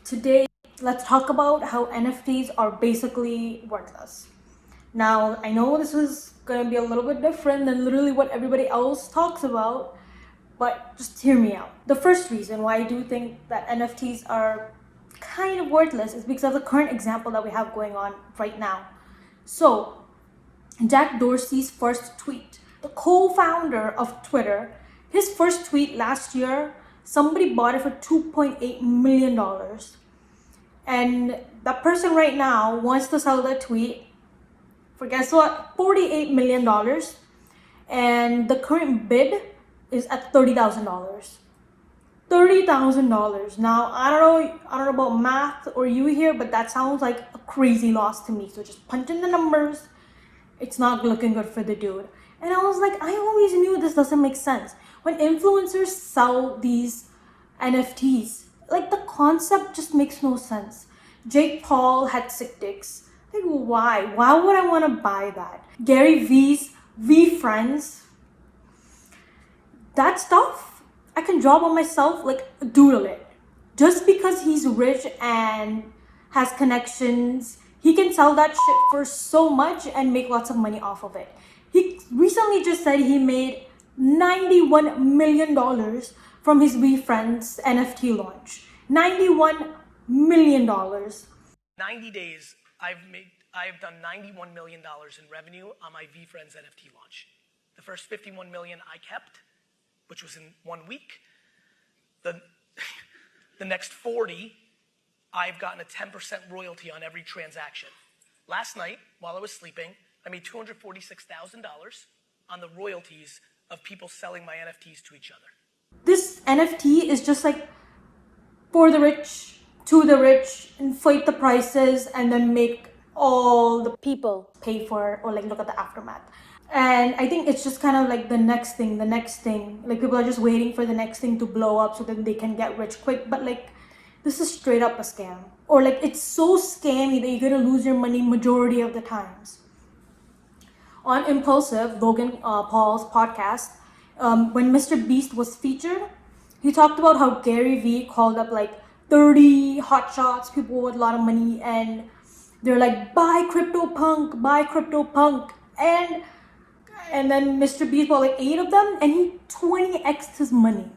Today, let's talk about how NFTs are basically worthless. Now, I know this is going to be a little bit different than literally what everybody else talks about, but just hear me out. The first reason why I do think that NFTs are kind of worthless is because of the current example that we have going on right now. So, Jack Dorsey's first tweet, the co-founder of Twitter, his first tweet last year, somebody bought it for $2.8 million. And that person right now wants to sell that tweet for, guess what, $48 million. And the current bid is at $30,000. $30,000. Now, I don't know about math or you here, but that sounds like a crazy loss to me. So just punch in the numbers. It's not looking good for the dude. And I was like, I always knew this doesn't make sense. When influencers sell these NFTs, like the concept just makes no sense. Jake Paul had sick dicks. Like, why? Why would I want to buy that? Gary V's veefriends, that stuff, I can draw by myself, like doodle it. Just because he's rich and has connections, he can sell that shit for so much and make lots of money off of it. He recently just said he made $91 million from his veefriends NFT launch. $91 million. 90 days, I've done $91 million in revenue on my veefriends NFT launch. The first 51 million I kept, which was in 1 week. The next 40, I've gotten a 10% royalty on every transaction. Last night, while I was sleeping, I made $246,000 on the royalties of people selling my NFTs to each other. This NFT is just like for the rich, to the rich, inflate the prices, and then make all the people pay for it or like look at the aftermath. And I think it's just kind of like the next thing. Like people are just waiting for the next thing to blow up so that they can get rich quick. But like, this is straight up a scam. Or like, it's so scammy that you're gonna lose your money majority of the times. On Impulsive, Logan Paul's podcast, when Mr. Beast was featured, he talked about how Gary Vee called up like 30 hotshots, people with a lot of money, and they're like, buy CryptoPunk, buy CryptoPunk. And then Mr. Beast bought like 8 of them, and he 20x'd his money.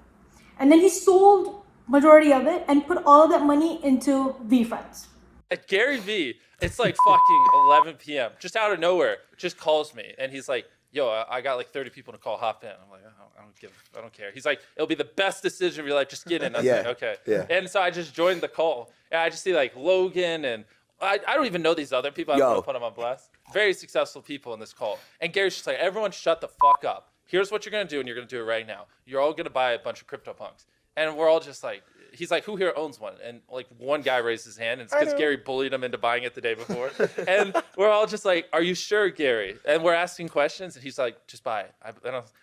And then he sold majority of it and put all of that money into veefriends. At Gary Vee, it's like fucking 11 p.m. Just out of nowhere, just calls me. And he's like, yo, I got like 30 people to call, hop in. I'm like, I don't care. He's like, it'll be the best decision of your life. Just get in. I was like, okay. Yeah. And so I just joined the call. And I just see like Logan and I don't even know these other people. I don't want to put them on blast. Very successful people in this call. And Gary's just like, everyone shut the fuck up. Here's what you're going to do, and you're going to do it right now. You're all going to buy a bunch of CryptoPunks. And we're all just like, he's like, who here owns one? And like one guy raised his hand, and it's because Gary bullied him into buying it the day before. And we're all just like, are you sure, Gary? And we're asking questions, and he's like, just buy it.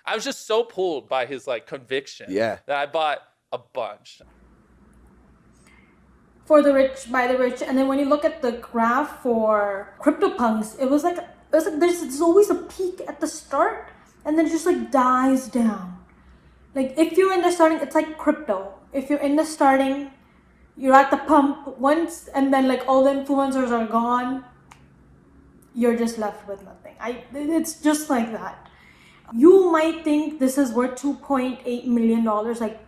I was just so pulled by his like conviction that I bought a bunch. For the rich, by the rich. And then when you look at the graph for CryptoPunks, it was like there's always a peak at the start, and then it just like dies down. Like if you're in the starting, it's like crypto. If you're in the starting, you're at the pump once, and then like all the influencers are gone, you're just left with nothing. It's just like that. You might think this is worth $2.8 million, like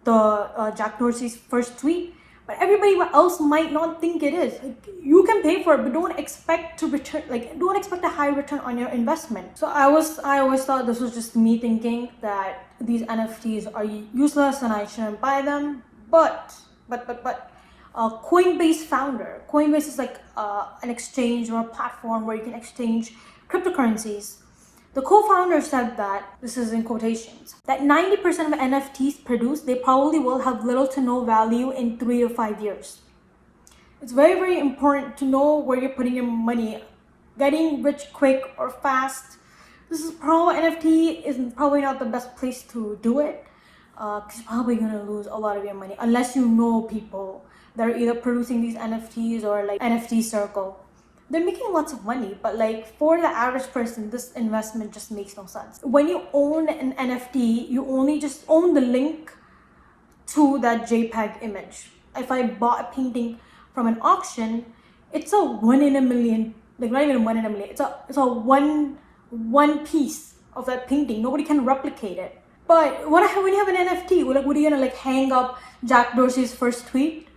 the Jack Dorsey's first tweet, but everybody else might not think it is. Like, you can pay for it, but don't expect to return. Like, don't expect a high return on your investment. So I always thought this was just me thinking that these NFTs are useless and I shouldn't buy them. But Coinbase founder. Coinbase is like an exchange or a platform where you can exchange cryptocurrencies. The co-founder said that, this is in quotations, that 90% of NFTs produced, they probably will have little to no value in 3 to 5 years. It's very, very important to know where you're putting your money. Getting rich quick or fast, NFT is probably not the best place to do it, because you're probably going to lose a lot of your money unless you know people that are either producing these NFTs or like NFT Circle. They're making lots of money, but like for the average person, this investment just makes no sense. When you own an NFT, you only just own the link to that JPEG image. if I bought a painting from an auction, it's a 1 in a million, like not even 1 in a million. It's a one piece of that painting. Nobody can replicate it. But when you have an NFT, like, what are you gonna like hang up Jack Dorsey's first tweet?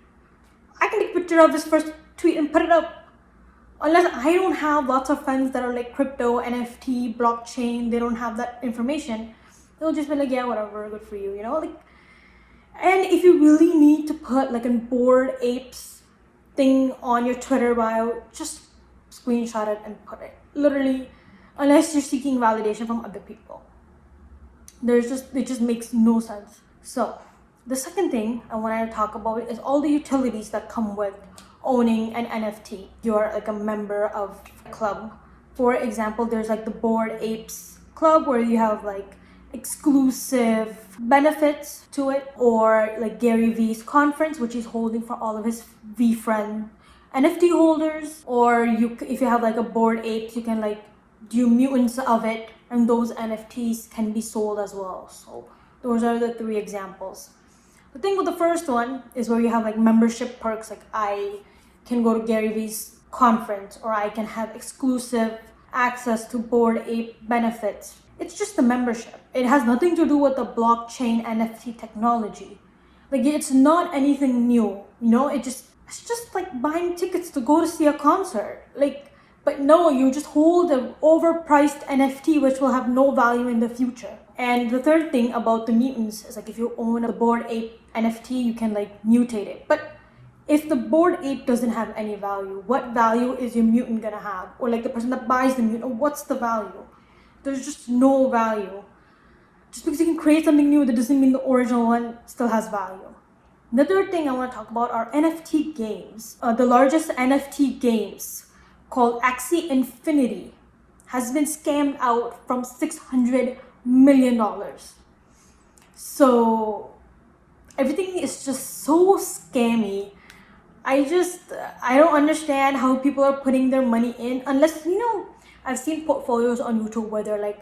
I can take a picture of his first tweet and put it up. Unless I don't have lots of friends that are like crypto, NFT, blockchain, they don't have that information. They'll just be like, yeah, whatever, good for you, you know? Like, and if you really need to put like a Bored Apes thing on your Twitter bio, just screenshot it and put it. Literally, unless you're seeking validation from other people. It just makes no sense. So the second thing I wanted to talk about is all the utilities that come with owning an NFT. You're like a member of a club. For example, there's like the Bored Apes Club where you have like exclusive benefits to it, or like Gary Vee's conference, which he's holding for all of his veefriend NFT holders, or if you have like a Bored Apes, you can like do mutants of it, and those NFTs can be sold as well. So those are the 3 examples. The thing with the first one is where you have like membership perks, like I can go to Gary Vee's conference, or I can have exclusive access to Bored Ape benefits. It's just the membership. It has nothing to do with the blockchain NFT technology. Like, it's not anything new, you know? It's just like buying tickets to go to see a concert. Like, but no, you just hold an overpriced NFT which will have no value in the future. And the third thing about the mutants is like, if you own a Bored Ape NFT, you can like mutate it. But if the Bored Ape doesn't have any value, what value is your mutant gonna have? Or like the person that buys the mutant, what's the value? There's just no value. Just because you can create something new, that doesn't mean the original one still has value. The third thing I want to talk about are NFT games. The largest NFT games, called Axie Infinity, has been scammed out from $600 million. So everything is just so scammy. I don't understand how people are putting their money in, unless, you know, I've seen portfolios on YouTube where they're like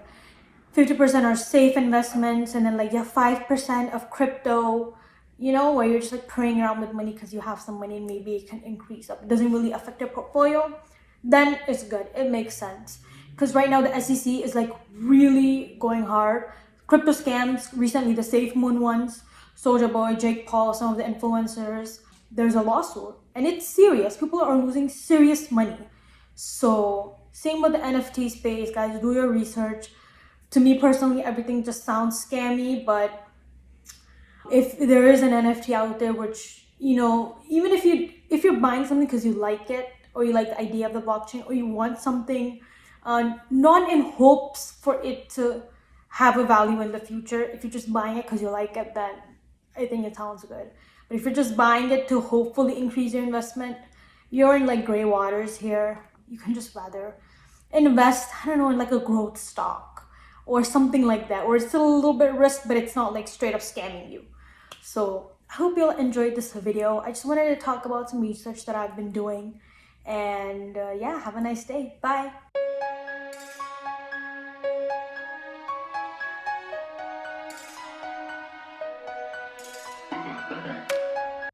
50% are safe investments, and then like you have 5% of crypto, you know, where you're just like playing around with money because you have some money and maybe it can increase up. It doesn't really affect your portfolio. Then it's good. It makes sense. Because right now the SEC is like really going hard. Crypto scams, recently the Safe Moon ones, Soulja Boy, Jake Paul, some of the influencers, there's a lawsuit. And it's serious. People are losing serious money. So same with the NFT space, guys. Do your research. To me personally, everything just sounds scammy, but if there is an NFT out there, which, you know, even if you're buying something because you like it, or you like the idea of the blockchain, or you want something, not in hopes for it to have a value in the future. If you're just buying it because you like it, then I think it sounds good. But if you're just buying it to hopefully increase your investment, you're in like gray waters here. You can just rather invest, I don't know, in like a growth stock or something like that, or it's still a little bit risk, but it's not like straight up scamming you. So I hope you all enjoyed this video. I just wanted to talk about some research that I've been doing, and yeah, have a nice day. Bye.